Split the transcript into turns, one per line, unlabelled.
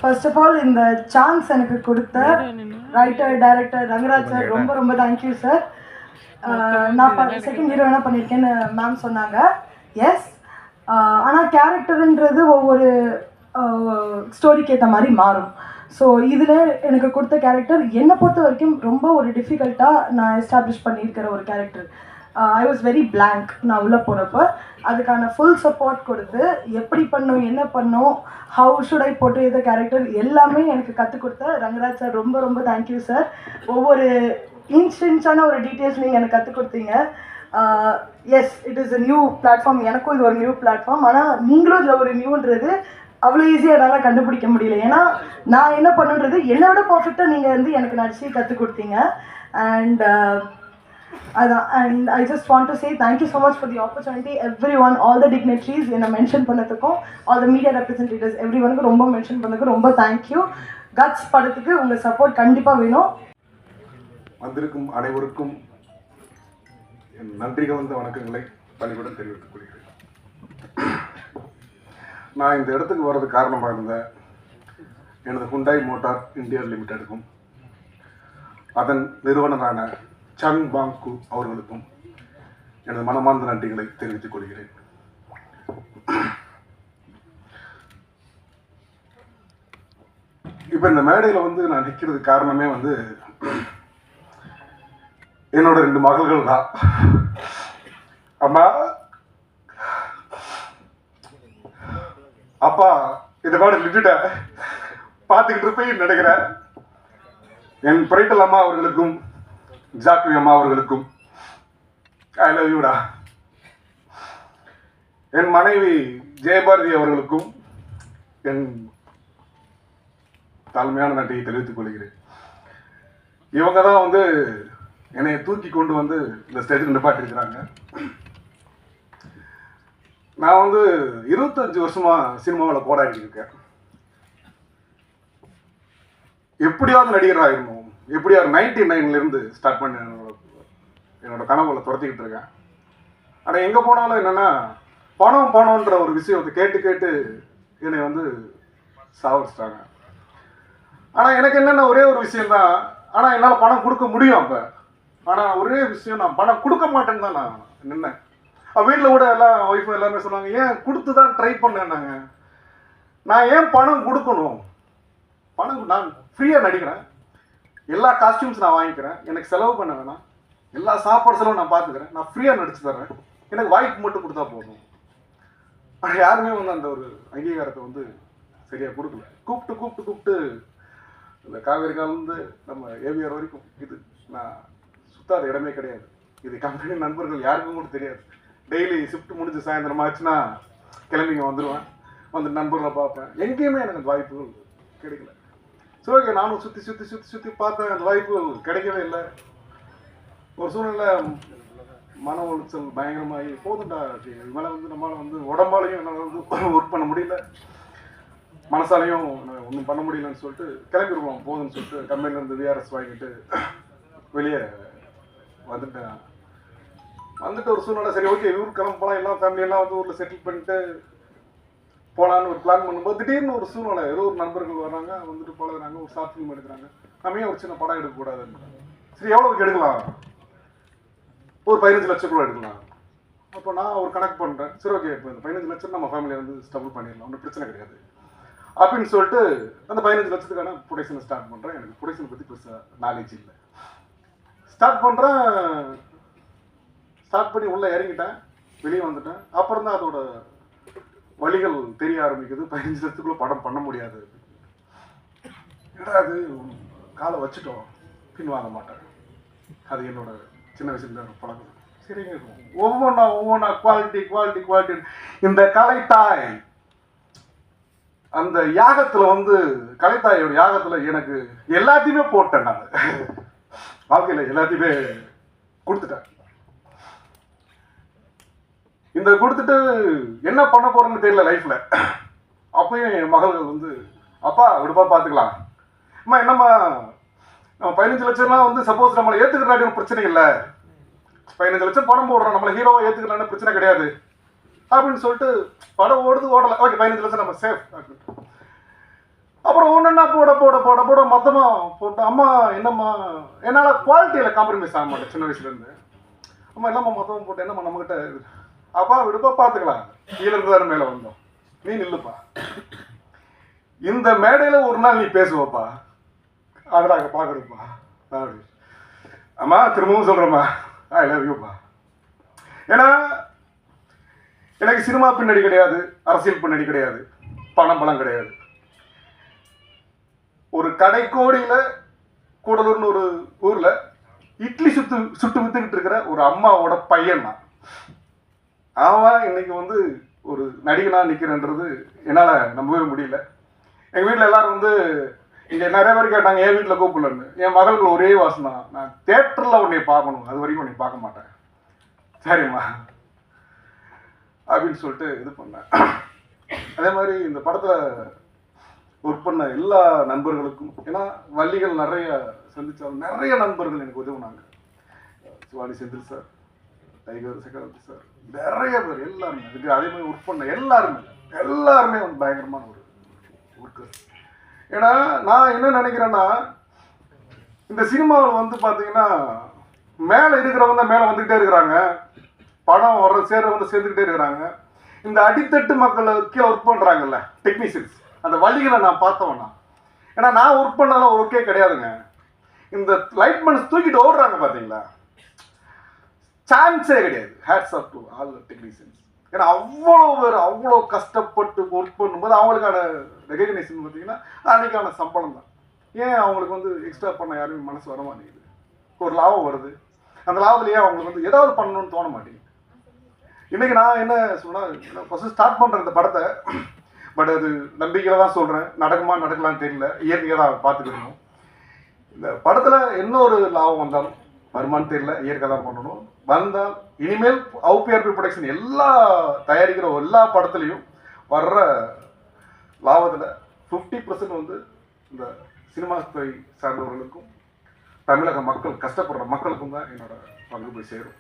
First of all இந்த chance எனக்கு கொடுத்த ரைட்டர் டைரக்டர் ரங்கராஜ் சார் ரொம்ப ரொம்ப தேங்க்யூ சார். நான் செகண்ட் ஹீரோயினாக பண்ணியிருக்கேன்னு மேம் சொன்னாங்க. எஸ், ஆனால் கேரக்டருன்றது ஒவ்வொரு ஸ்டோரிக்கு ஏற்ற மாதிரி மாறும். ஸோ இதில் எனக்கு கொடுத்த கேரக்டர் என்னை பொறுத்த வரைக்கும் ரொம்ப ஒரு டிஃபிகல்ட்டாக நான் எஸ்டாப்ளிஷ் பண்ணியிருக்கிற ஒரு character. I was very blank. நான் உள்ளே போகிறப்ப அதுக்கான ஃபுல் சப்போர்ட் கொடுத்து எப்படி பண்ணும், என்ன பண்ணும், ஹவு ஷுட் ஐ போட்டு இந்த கேரக்டர் எல்லாமே எனக்கு கற்றுக் கொடுத்த ரங்கராஜ் சார் ரொம்ப ரொம்ப தேங்க்யூ சார். ஒவ்வொரு இன்ஸ்டன்ஸான ஒரு டீட்டெயில்ஸ் நீங்கள் எனக்கு கற்றுக் கொடுத்தீங்க. Yes, it is a new platform. எனக்கும் இது ஒரு நியூ பிளாட்ஃபார்ம். ஆனால் நீங்களும் இதில் ஒரு நியூன்றது அவ்வளோ ஈஸியாக என்னால் கண்டுபிடிக்க முடியல. ஏன்னா நான் என்ன பண்ணுன்றது என்னோட பர்ஃபெக்டாக நீங்கள் வந்து எனக்கு நடிச்சு கற்றுக் கொடுத்தீங்க. அண்ட் அதான். And I just want to say thank you so much for the opportunity everyone, all the dignitaries என்னை மென்ஷன் பண்ணதுக்கும், ஆல் த மீடியா ரெப்ரஸன்டேட்டிவ்ஸ் எவ்ரி ஒனுக்கு ரொம்ப மென்ஷன் பண்ணதுக்கு ரொம்ப தேங்க்யூ. கட்ஸ் படத்துக்கு உங்கள் சப்போர்ட் கண்டிப்பாக வேணும்.
வந்திருக்கும் அனைவருக்கும் என் நன்றி கலந்த வணக்கங்களை பணிவுடன் தெரிவித்துக் கொள்கிறேன். நான் இந்த இடத்துக்கு வர்றது காரணமாக இருந்த எனது ஹுண்டாய் மோட்டார் இந்தியா லிமிடெடுக்கும் அதன் நிறுவனரான சங் பாங்கு அவர்களுக்கும் எனது மனமார்ந்த நன்றிகளை தெரிவித்துக் கொள்கிறேன். இப்போ இந்த மேடையில் வந்து நான் நிற்கிறது காரணமே வந்து என்னோட 2 மகள்கள் தான். அம்மா, அப்பா இதை கூட விட்டுட்ட பார்த்துக்கிட்டு இருப்பேன் நினைக்கிறேன். என் பிரைட்டல் அம்மா அவர்களுக்கும் ஜாக்வி அம்மா அவர்களுக்கும் ஐ லவ் யூடா. என் மனைவி ஜெயபாரதி அவர்களுக்கும் என் தாழ்மையான நன்றியை தெரிவித்துக் கொள்கிறேன். இவங்க தான் வந்து என்னை தூக்கி கொண்டு வந்து இந்த ஸ்டேஜுக்கு நிப்பாட்டிருக்கிறாங்க. நான் வந்து 25 வருஷமா சினிமாவில் போராடி இருக்கேன். எப்படியாவது நடிகர் ஆகிடணும், எப்படியாவது 99 ஸ்டார்ட் பண்ணி என்னோட கனவுல துரத்திக்கிட்டு இருக்கேன். ஆனால் எங்கே போனாலும் என்னென்னா பணம்ன்ற ஒரு விஷயத்தை கேட்டு கேட்டு என்னை வந்து சாவடிச்சிட்டாங்க. ஆனால் எனக்கு என்னென்ன ஒரே ஒரு விஷயந்தான், ஆனால் என்னால் பணம் கொடுக்க முடியும். அப்போ ஆனால் ஒரே விஷயம், நான் பணம் கொடுக்க மாட்டேன்னு தான் நான் நின்னேன். வீட்டில் கூட எல்லாம் ஒய்ஃபும் எல்லாருமே சொன்னாங்க, ஏன் கொடுத்து தான் ட்ரை பண்ணேன்னாங்க. நான் ஏன் பணம் கொடுக்கணும்? பணம் நான் ஃப்ரீயாக நடிக்கிறேன், எல்லா காஸ்டியூம்ஸ் நான் வாங்கிக்கிறேன், எனக்கு செலவு பண்ண வேணாம், எல்லா சாப்பாடு செலவும் நான் பார்த்துக்கிறேன், நான் ஃப்ரீயாக நடிச்சு தர்றேன், எனக்கு வாய்ப்பு மட்டும் கொடுத்தா போதும். ஆனால் யாருமே வந்து அந்த ஒரு அங்கீகாரத்தை வந்து சரியாக கொடுக்கல. கூப்பிட்டு இந்த காவேரி காலேருந்து நம்ம ஏவிஆர் வரைக்கும் இது நான் சுத்தாத இடமே கிடையாது. இது கம்பெனி நண்பர்கள் யாருக்கும் கூட தெரியாது. டெய்லி ஷிஃப்ட் முடிஞ்சு சாயந்தரம் ஆச்சுன்னா கிளம்பிங்க வந்துடுவேன், வந்து நண்பர்களை பார்ப்பேன். எங்கேயுமே எனக்கு அந்த வாய்ப்புகள் கிடைக்கல. சரி, ஓகே, நானும் சுற்றி பார்த்தேன், அந்த வாய்ப்புகள் கிடைக்கவே இல்லை. ஒரு சூழ்நிலை மன உளைச்சல் பயங்கரமாகி போதுண்டா, இவனை வந்து நம்மளால் வந்து உடம்பாலையும் என்னால் வந்து ஒர்க் பண்ண முடியல, மனசாலையும் ஒன்றும் பண்ண முடியலன்னு சொல்லிட்டு கிளம்பிடுவோம் போதுன்னு சொல்லிட்டு கம்பெனிலேருந்து விஆர்எஸ் வாங்கிட்டு வெளியே வந்துட்டு ஒரு சூழ்நிலை. சரி, ஓகே, ஊருக்கு கிளம்பலாம், எல்லாம் ஃபேமிலியெல்லாம் வந்து ஊரில் செட்டில் பண்ணிட்டு போகலான்னு ஒரு பிளான் பண்ணும்போது திடீர்னு ஒரு சூழ்நிலை, ஏதோ ஒரு நண்பர்கள் வர்றாங்க, வந்துட்டு பழகுறாங்க, ஒரு ஷார்ட் ஃபிலிம் எடுக்கிறாங்க. நம்ம ஏன் ஒரு சின்ன படம் எடுக்கக்கூடாதுன்னு. சரி, எவ்வளோக்கு எடுக்கலாம்? ஒரு 15 லட்சம் கூட எடுக்கலாம். அப்போ நான் ஒரு கணக்கு பண்ணுறேன். சரி, ஓகே, இப்போ இந்த 15 லட்சம் நம்ம ஃபேமிலியை வந்து ஸ்டபுள் பண்ணிடலாம், ஒன்றும் பிரச்சனை கிடையாது அப்படின்னு சொல்லிட்டு அந்த 15 லட்சத்துக்கான ப்ரொடக்ஷனை ஸ்டார்ட் பண்ணுறேன். எனக்கு ப்ரொடக்ஷனை பற்றி பெருசாக நாலேஜ் இல்லை. ஸ்டார்ட் பண்ணி உள்ளே இறங்கிட்டேன், வெளியே வந்துட்டேன். அப்புறம் தான் அதோட வழிகள் தெரிய ஆரம்பிக்குது. 15 லட்சத்துக்குள்ளே படம் பண்ண முடியாது. ஏன்னா அது காலை வச்சுட்டோம், பின் வாங்க மாட்டேன். அது என்னோட சின்ன வயசுல பழக்கம். சரிங்க, ஒவ்வொன்றா குவாலிட்டி. இந்த கலைத்தாய் அந்த யாகத்தில் வந்து கலைத்தாயோட யாகத்தில் எனக்கு எல்லாத்தையுமே போட்டேன். நான் வாழ்க்கையில் எல்லாத்தையுமே கொடுத்துட்டேன். இந்த கொடுத்துட்டு என்ன பண்ண போறேன்னு தெரியல லைஃப்ல. அப்பயும் என் மகள்கள் வந்து, அப்பா விடுப்பா பார்த்துக்கலாம், அம்மா என்னம்மா நம்ம 15 லட்சம்லாம் வந்து சப்போஸ் நம்மளை ஏற்றுக்கிறாடி பிரச்சனை இல்லை, 15 லட்சம் படம் போடுறோம், நம்மளை ஹீரோவை ஏற்றுக்கலான்னு பிரச்சனை கிடையாது அப்படின்னு சொல்லிட்டு படம் ஓடலை. ஓகே, 15 லட்சம் நம்ம சேஃப். அப்போ அப்புறம் ஒன்றுன்னா போட போட போட போட மொத்தமாக போட்டு அம்மா என்னம்மா என்னால் குவாலிட்டியில் காம்ப்ரமைஸ் ஆக மாட்டேன் சின்ன வயசுலேருந்து. அம்மா என்னம்மா மொத்தமாக போட்டு என்னம்மா நம்மக்கிட்ட அப்பா விடுப்பா பார்த்துக்கலாம், கீழே இருந்தாரு மேலே வந்தோம், நீ நில்லுப்பா, இந்த மேடையில் ஒரு நாள் நீ பேசுவப்பா, அதை நாங்கள் பார்க்குறோப்பா அப்படி. அம்மா திரும்பவும் சொல்கிறேம்மா, ஐ லவ் யூப்பா. ஏன்னா எனக்கு சினிமா பின்னாடி கிடையாது, அரசியல் பின்னாடி கிடையாது, பணம் கிடையாது. ஒரு கடைக்கோடியில் கூடலூர்னு ஒரு ஊரில் இட்லி சுட்டு வித்துக்கிட்டு இருக்கிற ஒரு அம்மாவோட பையன் தான். அவன் இன்னைக்கு வந்து ஒரு நடிகனாக நிற்கிறன்றது என்னால் நம்பவே முடியல. எங்கள் வீட்டில் எல்லாரும் வந்து இங்கே நிறைய பேர் கேட்டாங்க என் வீட்டில் கூப்பிடலன்னு. என் மகளுக்கு ஒரே வாசனை, நான் தேட்டரில் உன்னை பார்க்கணும், அது வரைக்கும் உன்னை பார்க்க மாட்டேன், சரிம்மா அப்படின்னு சொல்லிட்டு இது பண்ணேன். அதே மாதிரி இந்த படத்தில் ஒர்க் பண்ண எல்லா நண்பர்களுக்கும், ஏன்னா வள்ளிகள் நிறைய சந்திச்சாலும் நிறைய நண்பர்கள் எனக்கு உதவுனாங்க. சிவானி செந்தில் சார், டைகர் சக்கரவர்த்தி சார், நிறைய பேர் எல்லாருமே அதுக்கு அதே மாதிரி ஒர்க் பண்ண எல்லாருமே வந்து பயங்கரமான ஒரு ஒர்க்கர்ஸ். ஏன்னா நான் என்ன நினைக்கிறேன்னா, இந்த சினிமாவில் வந்து பார்த்தீங்கன்னா மேலே இருக்கிறவங்க தான் மேலே வந்துக்கிட்டே இருக்கிறாங்க, படம் வர சேர்றவங்க சேர்ந்துக்கிட்டே இருக்கிறாங்க. இந்த அடித்தட்டு மக்கள் கீழே ஒர்க் பண்ணுறாங்கல்ல டெக்னீஷியன்ஸ், அந்த வழிகளை நான் பார்த்தவனா. ஏன்னா நான் ஒர்க் பண்ணதெல்லாம் ஒர்க்கே கிடையாதுங்க. இந்த லைட்மேன்ஸ் தூக்கிட்டு ஓடுறாங்க பார்த்தீங்களா, சான்ஸே கிடையாது. Hats off to all technicians. ஏன்னா அவ்வளோ பேர் அவ்வளோ கஷ்டப்பட்டு ஒர்க் பண்ணும்போது அவங்களுக்கான ரெகக்னேஷன் பார்த்தீங்கன்னா அன்றைக்கான சம்பளம் தான். ஏன் அவங்களுக்கு வந்து எக்ஸ்ட்ரா பண்ண யாருமே மனசு வர மாட்டேங்குது. ஒரு லாபம் வருது, அந்த லாபத்துலேயே அவங்களுக்கு வந்து ஏதாவது பண்ணணும்னு தோண மாட்டேங்குது. இன்றைக்கி நான் என்ன சொன்னால், ஃபஸ்ட்டு ஸ்டார்ட் பண்ணுற இந்த படத்தை, பட் அது நம்பிக்கையில் தான் சொல்கிறேன், நடக்குமா நடக்கலான்னு தெரியல, இயற்கையாக தான் பார்த்துக்கணும். இந்த படத்தில் என்ன ஒரு லாபம் வந்தாலும் வருமானு தெரியல, இயற்கை தான் பண்ணணும். வந்தால் இனிமேல் OPRP ப்ரொடக்ஷன் எல்லா தயாரிக்கிற எல்லா படத்துலையும் வர்ற லாபத்தில் 50% வந்து இந்த சினிமா துறை சார்ந்தவர்களுக்கும் தமிழக மக்கள் கஷ்டப்படுற மக்களுக்கும் தான் என்னோட பங்கு போய் சேரும்.